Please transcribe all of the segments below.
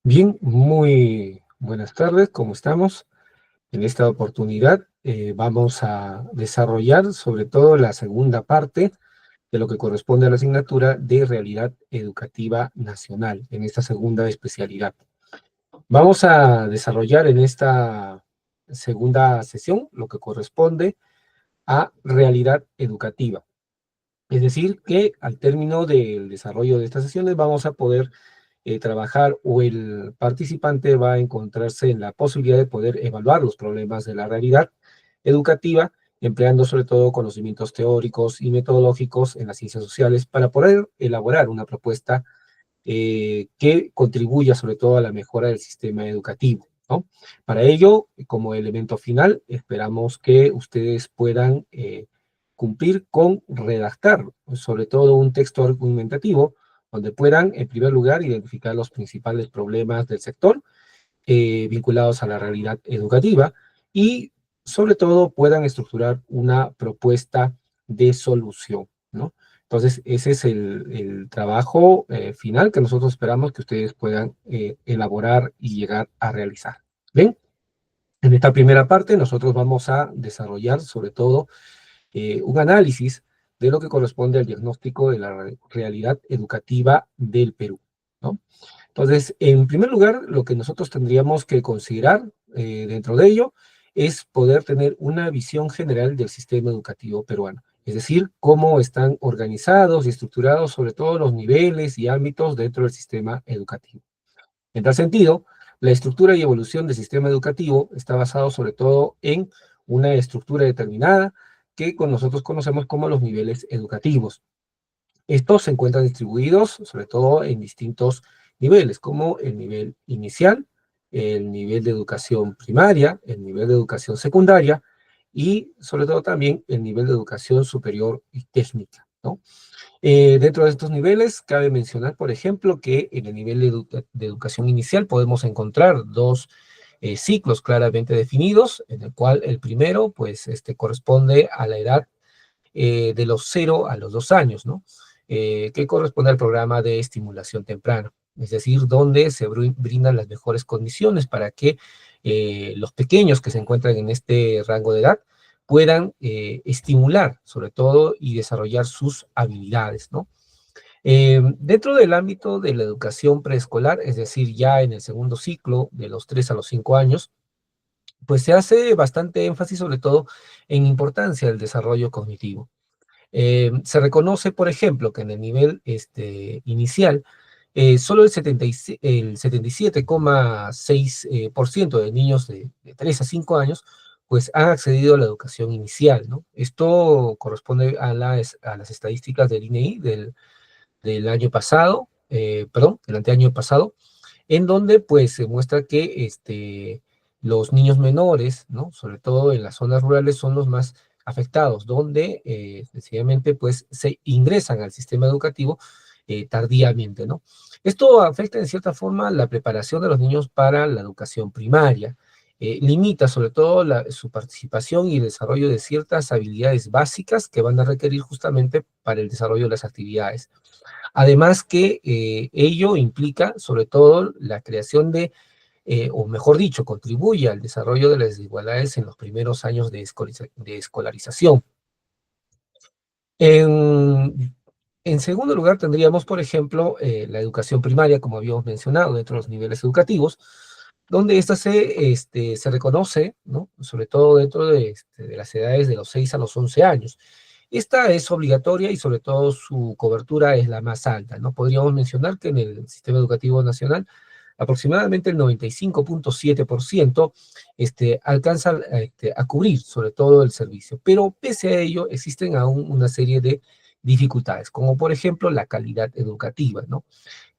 Bien, muy buenas tardes, ¿cómo estamos? En esta oportunidad vamos a desarrollar sobre todo la segunda parte de lo que corresponde a la asignatura de Realidad Educativa Nacional, en esta segunda especialidad. Vamos a desarrollar en esta segunda sesión lo que corresponde a realidad educativa. Es decir, que al término del desarrollo de estas sesiones vamos a poder trabajar o el participante va a encontrarse en la posibilidad de poder evaluar los problemas de la realidad educativa, empleando sobre todo conocimientos teóricos y metodológicos en las ciencias sociales para poder elaborar una propuesta que contribuya sobre todo a la mejora del sistema educativo, ¿no? Para ello, como elemento final, esperamos que ustedes puedan cumplir con redactar, sobre todo un texto argumentativo, donde puedan, en primer lugar, identificar los principales problemas del sector vinculados a la realidad educativa y, sobre todo, puedan estructurar una propuesta de solución, ¿no? Entonces, ese es el trabajo final que nosotros esperamos que ustedes puedan elaborar y llegar a realizar. ¿Bien? En esta primera parte nosotros vamos a desarrollar sobre todo un análisis de lo que corresponde al diagnóstico de la realidad educativa del Perú, ¿no? Entonces, en primer lugar, lo que nosotros tendríamos que considerar dentro de ello es poder tener una visión general del sistema educativo peruano, es decir, cómo están organizados y estructurados sobre todo los niveles y ámbitos dentro del sistema educativo. En tal sentido, la estructura y evolución del sistema educativo está basado sobre todo en una estructura determinada que nosotros conocemos como los niveles educativos. Estos se encuentran distribuidos sobre todo en distintos niveles, como el nivel inicial, el nivel de educación primaria, el nivel de educación secundaria y sobre todo también el nivel de educación superior y técnica, ¿no? Dentro de estos niveles, cabe mencionar, por ejemplo, que en el nivel de educación inicial podemos encontrar dos ciclos claramente definidos, en el cual el primero, pues, corresponde a la edad de los 0 a los 2 años, ¿no? Que corresponde al programa de estimulación temprana, es decir, donde se brindan las mejores condiciones para que los pequeños que se encuentran en este rango de edad puedan estimular, sobre todo, y desarrollar sus habilidades, ¿no? Dentro del ámbito de la educación preescolar, es decir, ya en el segundo ciclo, de los 3 a los 5 años, pues se hace bastante énfasis sobre todo en importancia del desarrollo cognitivo. Se reconoce, por ejemplo, que en el nivel inicial, solo el 77,6% de niños de 3 a 5 años pues han accedido a la educación inicial, ¿no? Esto corresponde a las estadísticas del INEI del año pasado, perdón, del anteaño pasado, en donde pues se muestra que los niños menores, ¿no? Sobre todo en las zonas rurales, son los más afectados, donde sencillamente pues se ingresan al sistema educativo tardíamente, ¿no? Esto afecta en cierta forma la preparación de los niños para la educación primaria, limita sobre todo su participación y el desarrollo de ciertas habilidades básicas que van a requerir justamente para el desarrollo de las actividades. Además que ello implica sobre todo la creación de, o mejor dicho, contribuye al desarrollo de las desigualdades en los primeros años de escolarización. En segundo lugar, tendríamos, por ejemplo, la educación primaria, como habíamos mencionado, dentro de los niveles educativos, donde esta se reconoce, ¿no? Sobre todo dentro de las edades de los 6 a los 11 años. Esta es obligatoria y sobre todo su cobertura es la más alta, ¿no? Podríamos mencionar que en el sistema educativo nacional aproximadamente el 95,7% alcanza a cubrir sobre todo el servicio, pero pese a ello existen aún una serie de dificultades, como por ejemplo la calidad educativa, ¿no?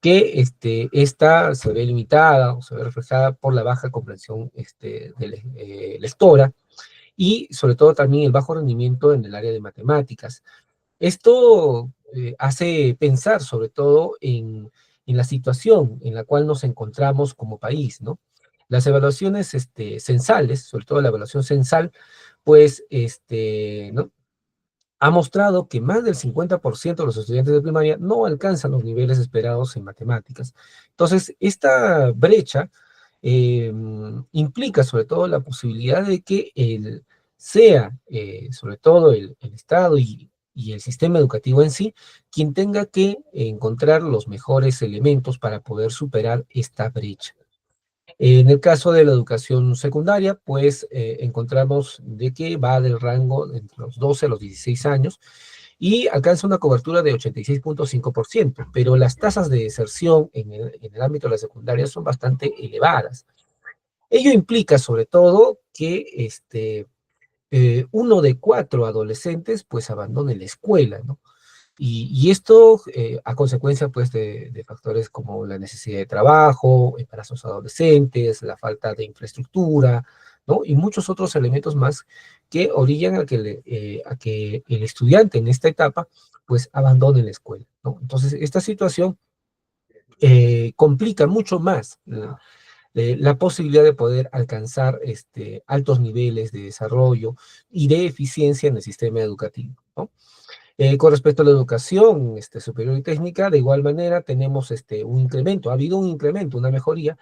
Que esta se ve limitada o se ve reflejada por la baja comprensión lectora y sobre todo también el bajo rendimiento en el área de matemáticas. Esto hace pensar sobre todo en la situación en la cual nos encontramos como país, ¿no? Las evaluaciones censales, sobre todo la evaluación censal, pues, ¿no? ha mostrado que más del 50% de los estudiantes de primaria no alcanzan los niveles esperados en matemáticas. Entonces, esta brecha implica sobre todo la posibilidad de que sea sobre todo el Estado y el sistema educativo en sí quien tenga que encontrar los mejores elementos para poder superar esta brecha. En el caso de la educación secundaria, pues encontramos de que va del rango entre los 12 a los 16 años y alcanza una cobertura de 86,5%, pero las tasas de deserción en el ámbito de la secundaria son bastante elevadas. Ello implica sobre todo que uno de 4 adolescentes pues abandone la escuela, ¿no? Y esto a consecuencia pues de factores como la necesidad de trabajo para sus adolescentes, la falta de infraestructura, ¿no? Y muchos otros elementos más que orillan a que el estudiante en esta etapa pues abandone la escuela, ¿no? Entonces esta situación complica mucho más la posibilidad de poder alcanzar altos niveles de desarrollo y de eficiencia en el sistema educativo, ¿no? Con respecto a la educación superior y técnica, de igual manera tenemos un incremento, ha habido un incremento, una mejoría.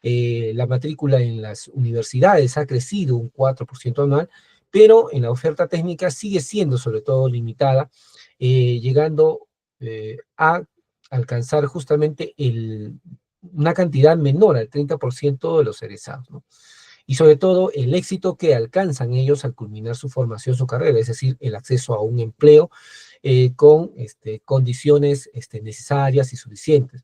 La matrícula en las universidades ha crecido un 4% anual, pero en la oferta técnica sigue siendo sobre todo limitada, llegando a alcanzar justamente una cantidad menor al 30% de los egresados, ¿no? Y sobre todo el éxito que alcanzan ellos al culminar su formación, su carrera, es decir, el acceso a un empleo con condiciones necesarias y suficientes.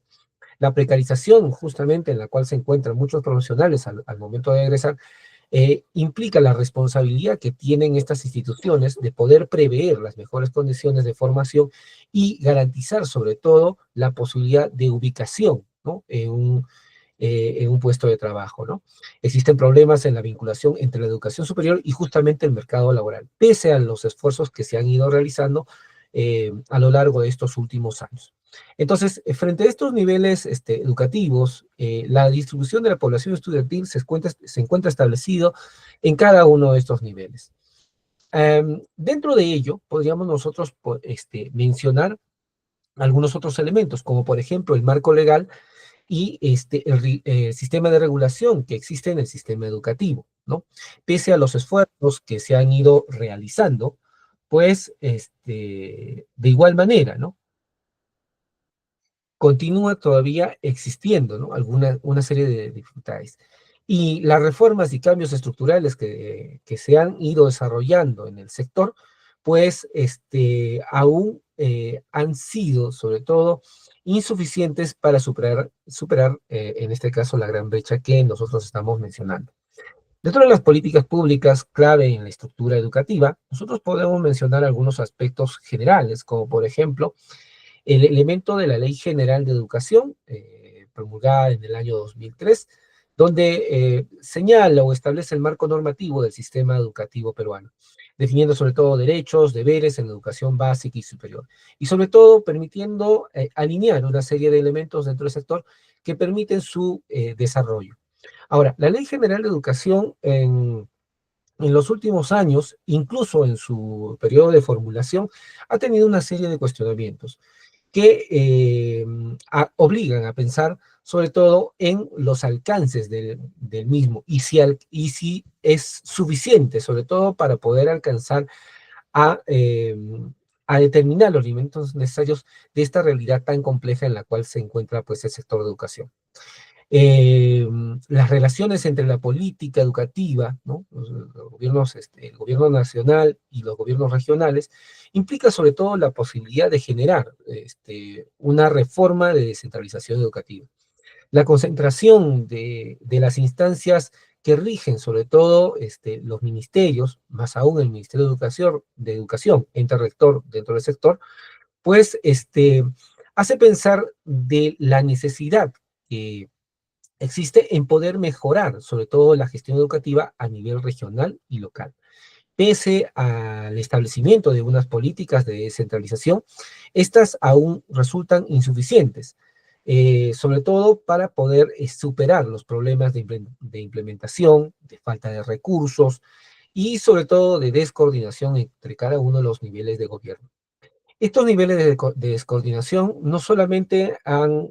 La precarización justamente en la cual se encuentran muchos profesionales al momento de egresar implica la responsabilidad que tienen estas instituciones de poder prever las mejores condiciones de formación y garantizar sobre todo la posibilidad de ubicación, ¿no? En un puesto de trabajo, ¿no? Existen problemas en la vinculación entre la educación superior y justamente el mercado laboral, pese a los esfuerzos que se han ido realizando a lo largo de estos últimos años. Entonces, frente a estos niveles educativos, la distribución de la población estudiantil se encuentra establecido en cada uno de estos niveles. Dentro de ello, podríamos nosotros mencionar algunos otros elementos, como por ejemplo el marco legal y el sistema de regulación que existe en el sistema educativo, ¿no? Pese a los esfuerzos que se han ido realizando, pues de igual manera, ¿no? Continúa todavía existiendo, ¿no? Una serie de dificultades. Y las reformas y cambios estructurales que se han ido desarrollando en el sector, pues aún han sido, sobre todo, insuficientes para superar en este caso, la gran brecha que nosotros estamos mencionando. Dentro de las políticas públicas clave en la estructura educativa, nosotros podemos mencionar algunos aspectos generales, como por ejemplo, el elemento de la Ley General de Educación, promulgada en el año 2003, donde señala o establece el marco normativo del sistema educativo peruano, definiendo sobre todo derechos, deberes en la educación básica y superior, y sobre todo permitiendo alinear una serie de elementos dentro del sector que permiten su desarrollo. Ahora, la Ley General de Educación en los últimos años, incluso en su periodo de formulación, ha tenido una serie de cuestionamientos que obligan a pensar sobre todo en los alcances del mismo y si es suficiente, sobre todo para poder alcanzar a, eh, a determinar los elementos necesarios de esta realidad tan compleja en la cual se encuentra pues, el sector de educación. Eh, las relaciones entre la política educativa, ¿no? Los gobiernos, el gobierno nacional y los gobiernos regionales, implica sobre todo la posibilidad de generar una reforma de descentralización educativa. La concentración de las instancias que rigen sobre todo los ministerios, más aún el Ministerio de Educación, ente rector dentro del sector, pues hace pensar de la necesidad que existe en poder mejorar, sobre todo la gestión educativa a nivel regional y local. Pese al establecimiento de unas políticas de descentralización, estas aún resultan insuficientes, sobre todo para poder superar los problemas de implementación, de falta de recursos y sobre todo de descoordinación entre cada uno de los niveles de gobierno. Estos niveles de descoordinación no solamente han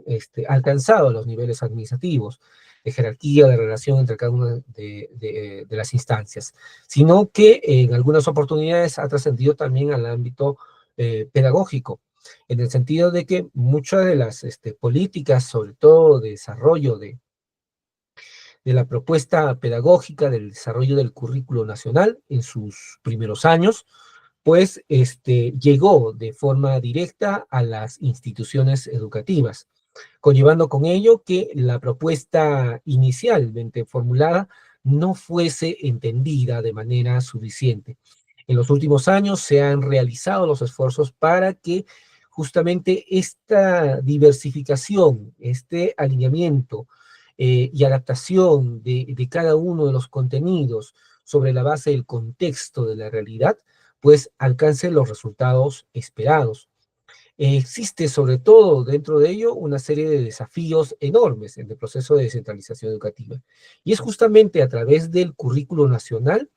alcanzado los niveles administrativos, de jerarquía, de relación entre cada una de las instancias, sino que en algunas oportunidades ha trascendido también al ámbito pedagógico, en el sentido de que muchas de las políticas, sobre todo de desarrollo de la propuesta pedagógica, del desarrollo del currículo nacional en sus primeros años, pues llegó de forma directa a las instituciones educativas, conllevando con ello que la propuesta inicialmente formulada no fuese entendida de manera suficiente. En los últimos años se han realizado los esfuerzos para que justamente esta diversificación, este alineamiento y adaptación de cada uno de los contenidos sobre la base del contexto de la realidad, pues alcance los resultados esperados. Existe sobre todo dentro de ello una serie de desafíos enormes en el proceso de descentralización educativa. Y es justamente a través del currículo nacional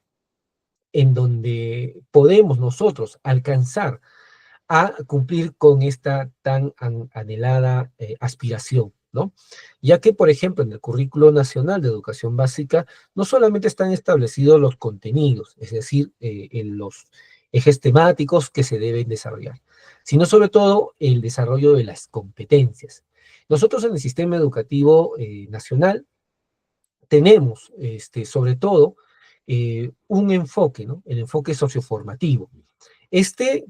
en donde podemos nosotros alcanzar a cumplir con esta tan anhelada aspiración, ¿no? Ya que, por ejemplo, en el Currículo Nacional de Educación Básica no solamente están establecidos los contenidos, es decir, en los ejes temáticos que se deben desarrollar, sino sobre todo el desarrollo de las competencias. Nosotros en el sistema educativo nacional tenemos, sobre todo, un enfoque, ¿no? El enfoque socioformativo.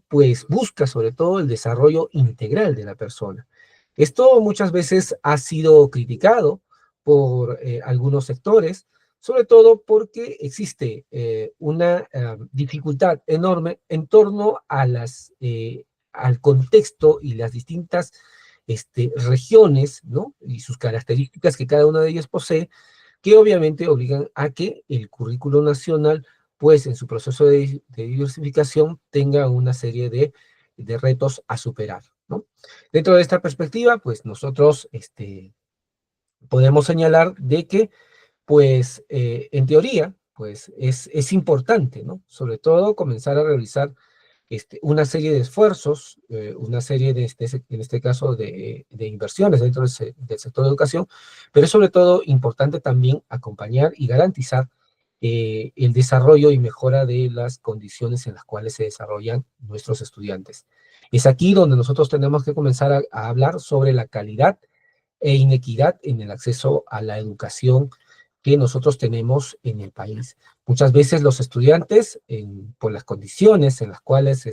Pues, busca sobre todo el desarrollo integral de la persona. Esto muchas veces ha sido criticado por algunos sectores, sobre todo porque existe una dificultad enorme en torno a al contexto y las distintas regiones, ¿no? Y sus características que cada una de ellas posee, que obviamente obligan a que el currículo nacional, pues en su proceso de diversificación, tenga una serie de retos a superar, ¿no? Dentro de esta perspectiva, pues nosotros podemos señalar de que, pues en teoría, pues es importante, ¿no? Sobre todo comenzar a realizar una serie de esfuerzos, una serie en este caso, de inversiones dentro del sector de educación, pero es sobre todo importante también acompañar y garantizar el desarrollo y mejora de las condiciones en las cuales se desarrollan nuestros estudiantes. Es aquí donde nosotros tenemos que comenzar a hablar sobre la calidad e inequidad en el acceso a la educación que nosotros tenemos en el país. Muchas veces los estudiantes, por las condiciones en las cuales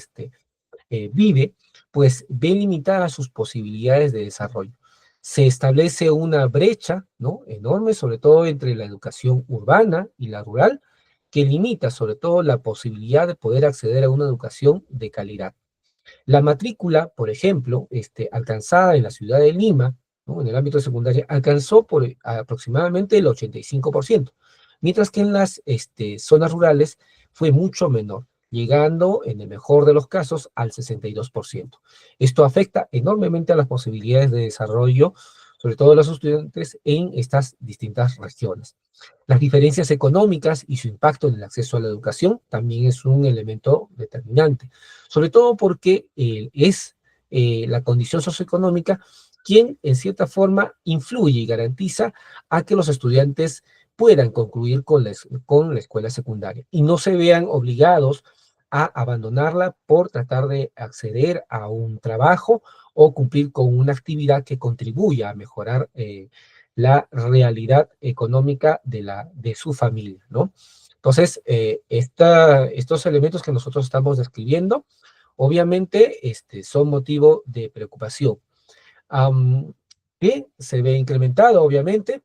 vive, pues ven limitadas sus posibilidades de desarrollo. Se establece una brecha, ¿no? Enorme, sobre todo entre la educación urbana y la rural, que limita sobre todo la posibilidad de poder acceder a una educación de calidad. La matrícula, por ejemplo, alcanzada en la ciudad de Lima, ¿no? En el ámbito de secundaria, alcanzó por aproximadamente el 85%, mientras que en las zonas rurales fue mucho menor, llegando en el mejor de los casos al 62%. Esto afecta enormemente a las posibilidades de desarrollo, sobre todo de los estudiantes en estas distintas regiones. Las diferencias económicas y su impacto en el acceso a la educación también es un elemento determinante, sobre todo porque es la condición socioeconómica quien en cierta forma influye y garantiza a que los estudiantes puedan concluir con la escuela secundaria y no se vean obligados a abandonarla por tratar de acceder a un trabajo o cumplir con una actividad que contribuya a mejorar la realidad económica de su familia, ¿no? Entonces, estos elementos que nosotros estamos describiendo, obviamente, son motivo de preocupación, que se ve incrementado, obviamente,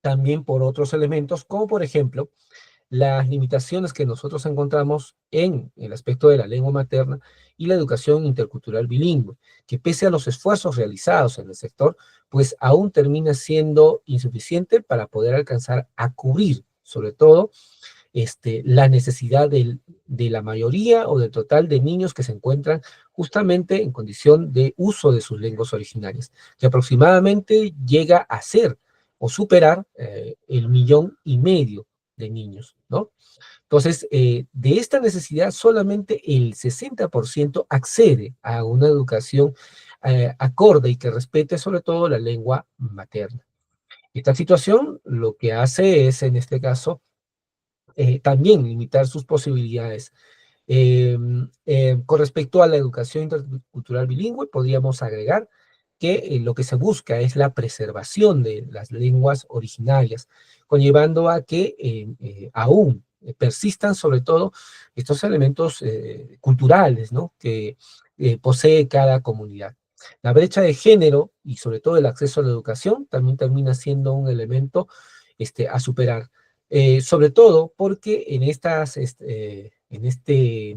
también por otros elementos, como por ejemplo, las limitaciones que nosotros encontramos en el aspecto de la lengua materna y la educación intercultural bilingüe, que pese a los esfuerzos realizados en el sector, pues aún termina siendo insuficiente para poder alcanzar a cubrir, sobre todo, la necesidad de la mayoría o del total de niños que se encuentran justamente en condición de uso de sus lenguas originarias, que aproximadamente llega a ser o superar el 1,5 millones de niños, ¿no? Entonces, de esta necesidad, solamente el 60% accede a una educación acorde y que respete sobre todo la lengua materna. Esta situación lo que hace es, en este caso, también limitar sus posibilidades. Con respecto a la educación intercultural bilingüe, podríamos agregar que lo que se busca es la preservación de las lenguas originarias, conllevando a que aún persistan sobre todo estos elementos culturales, ¿no? Que posee cada comunidad. La brecha de género y sobre todo el acceso a la educación también termina siendo un elemento a superar. Sobre todo porque en en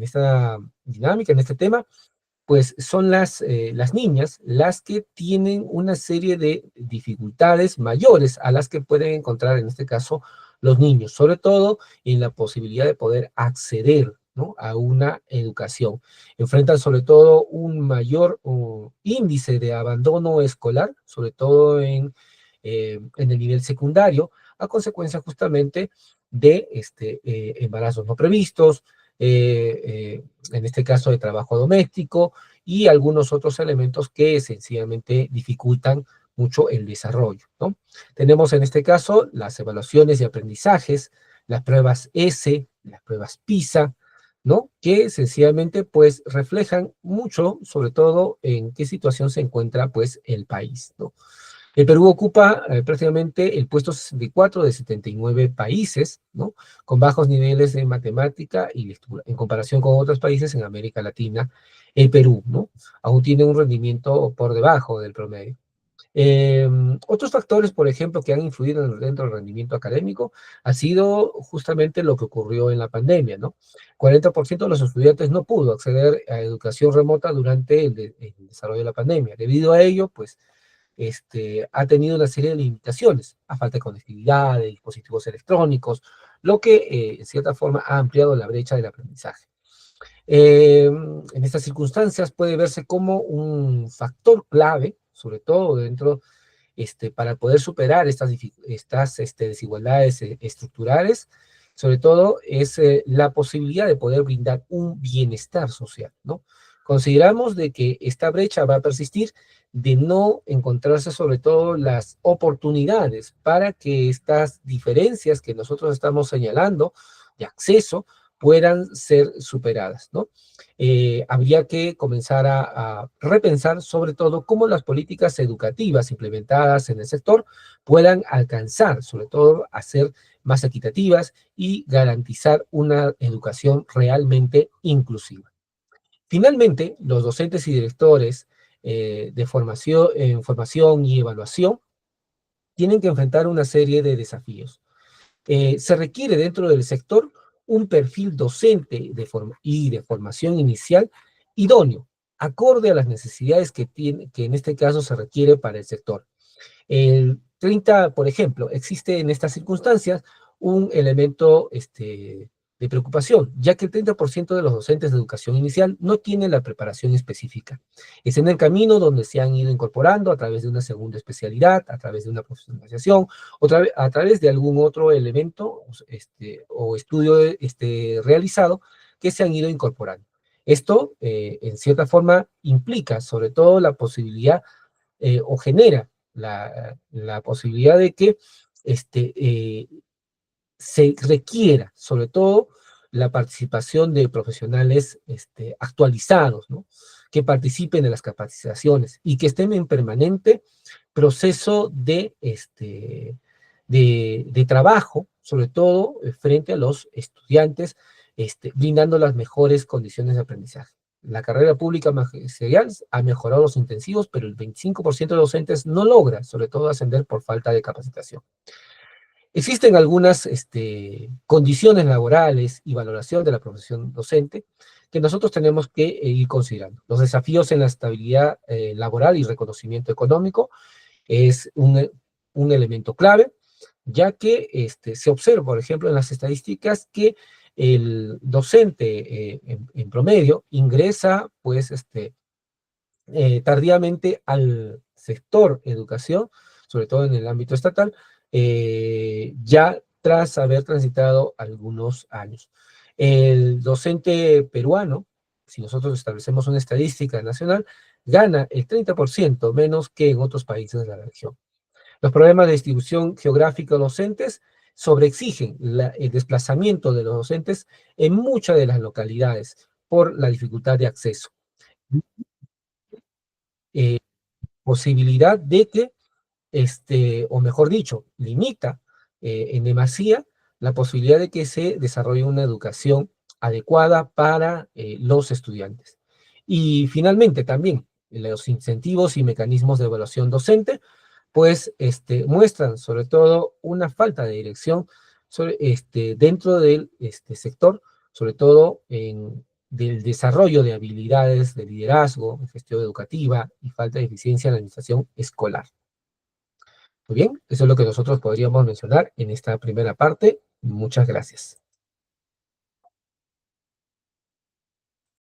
esta dinámica, en este tema, pues son las niñas las que tienen una serie de dificultades mayores a las que pueden encontrar en este caso los niños, sobre todo en la posibilidad de poder acceder, ¿no?, a una educación. Enfrentan sobre todo un mayor índice de abandono escolar, sobre todo en el nivel secundario, a consecuencia justamente de embarazos no previstos, en este caso de trabajo doméstico y algunos otros elementos que sencillamente dificultan mucho el desarrollo, ¿no? Tenemos en este caso las evaluaciones de aprendizajes, las pruebas S, las pruebas PISA, ¿no? Que sencillamente pues reflejan mucho, sobre todo en qué situación se encuentra pues el país, ¿no? El Perú ocupa prácticamente el puesto 64 de 79 países, ¿no? Con bajos niveles de matemática y lectura, en comparación con otros países en América Latina. El Perú, ¿no?, aún tiene un rendimiento por debajo del promedio. Eh, Otros factores, por ejemplo, que han influido dentro del rendimiento académico, ha sido justamente lo que ocurrió en la pandemia, ¿no? 40% de los estudiantes no pudo acceder a educación remota durante el desarrollo de la pandemia. Debido a ello, pues, ha tenido una serie de limitaciones, a falta de conectividad, de dispositivos electrónicos, lo que en cierta forma ha ampliado la brecha del aprendizaje. En estas circunstancias puede verse como un factor clave, sobre todo para poder superar estas desigualdades estructurales, sobre todo es la posibilidad de poder brindar un bienestar social, ¿no? Consideramos de que esta brecha va a persistir de no encontrarse sobre todo las oportunidades para que estas diferencias que nosotros estamos señalando de acceso puedan ser superadas, ¿no? Habría que comenzar a repensar sobre todo cómo las políticas educativas implementadas en el sector puedan alcanzar, sobre todo, a ser más equitativas y garantizar una educación realmente inclusiva. Finalmente, los docentes y directores de formación, en formación y evaluación tienen que enfrentar una serie de desafíos. Se requiere dentro del sector un perfil docente y de formación inicial idóneo, acorde a las necesidades que en este caso se requiere para el sector. Por ejemplo, existe en estas circunstancias un elemento de preocupación, ya que el 30% de los docentes de educación inicial no tienen la preparación específica. Es en el camino donde se han ido incorporando a través de una segunda especialidad, a través de una profesionalización, a través de algún otro elemento o estudio realizado que se han ido incorporando. Esto, en cierta forma, implica sobre todo la posibilidad o genera la posibilidad de que se requiera, sobre todo, la participación de profesionales actualizados, ¿no?, que participen en las capacitaciones y que estén en permanente proceso de trabajo, sobre todo frente a los estudiantes, brindando las mejores condiciones de aprendizaje. La carrera pública magisterial ha mejorado los intensivos, pero el 25% de docentes no logra, sobre todo, ascender por falta de capacitación. Existen algunas condiciones laborales y valoración de la profesión docente que nosotros tenemos que ir considerando. Los desafíos en la estabilidad laboral y reconocimiento económico es un elemento clave, ya que se observa, por ejemplo, en las estadísticas que el docente en promedio ingresa, pues, tardíamente al sector educación, sobre todo en el ámbito estatal, ya tras haber transitado algunos años. El docente peruano, si nosotros establecemos una estadística nacional, gana el 30% menos que en otros países de la región. Los problemas de distribución geográfica de docentes sobreexigen el desplazamiento de los docentes en muchas de las localidades por la dificultad de acceso. Eh, Posibilidad de que o mejor dicho, limita en demasía la posibilidad de que se desarrolle una educación adecuada para los estudiantes. Y finalmente también los incentivos y mecanismos de evaluación docente, pues muestran sobre todo una falta de dirección dentro del sector, sobre todo del desarrollo de habilidades de liderazgo, gestión educativa y falta de eficiencia en la administración escolar. Muy bien, eso es lo que nosotros podríamos mencionar en esta primera parte. Muchas gracias.